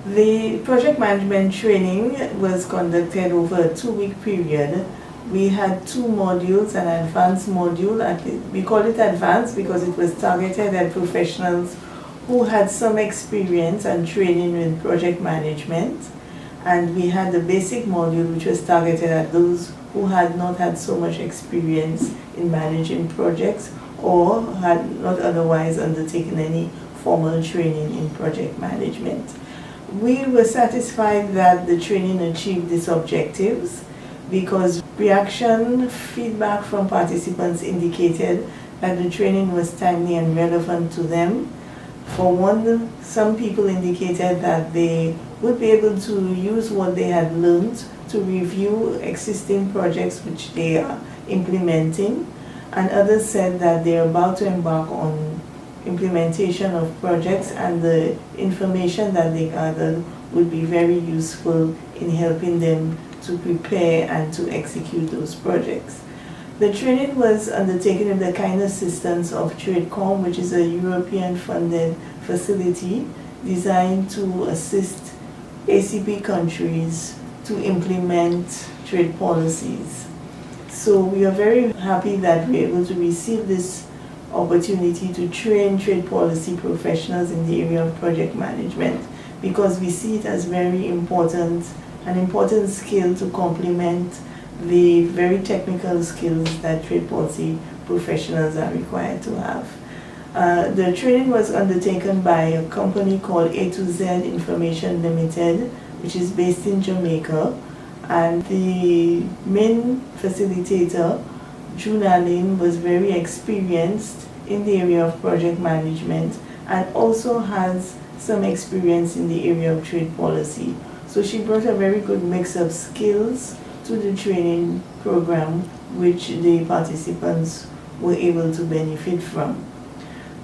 The project management training was conducted over a 2-week period. We had 2 modules, an advanced module. We call it advanced because it was targeted at professionals who had some experience and training in project management. And we had the basic module, which was targeted at those who had not had so much experience in managing projects or had not otherwise undertaken any formal training in project management. We were satisfied that the training achieved its objectives because reaction feedback from participants indicated that the training was timely and relevant to them. For one, some people indicated that they would be able to use what they had learned to review existing projects which they are implementing, and others said that they are about to embark on implementation of projects and the information that they gathered would be very useful in helping them to prepare and to execute those projects. The training was undertaken with the kind assistance of TradeCom, which is a European-funded facility designed to assist ACP countries to implement trade policies. So we are very happy that we're able to receive this opportunity to train trade policy professionals in the area of project management because we see it as very important, an important skill to complement the very technical skills that trade policy professionals are required to have. The training was undertaken by a company called A to Z Information Limited, which is based in Jamaica, and the main facilitator, June Allen, was very experienced in the area of project management and also has some experience in the area of trade policy. So she brought a very good mix of skills to the training program which the participants were able to benefit from.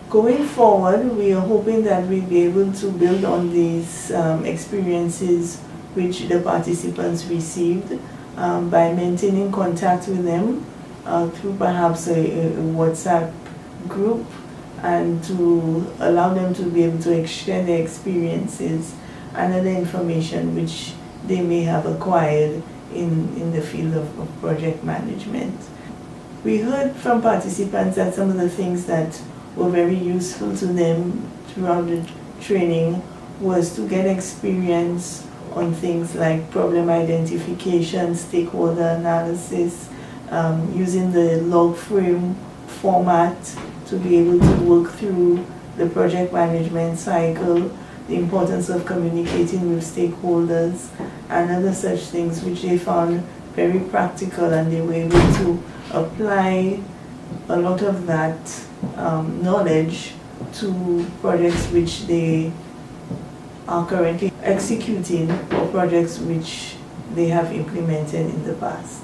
Going forward, we are hoping that we'll be able to build on these experiences which the participants received by maintaining contact with them through perhaps a WhatsApp group, and to allow them to be able to share their experiences and other information which they may have acquired in the field of project management. We heard from participants that some of the things that were very useful to them throughout the training was to get experience on things like problem identification, stakeholder analysis, using the log frame format to be able to work through the project management cycle, the importance of communicating with stakeholders, and other such things which they found very practical, and they were able to apply a lot of that knowledge to projects which they are currently executing or projects which they have implemented in the past.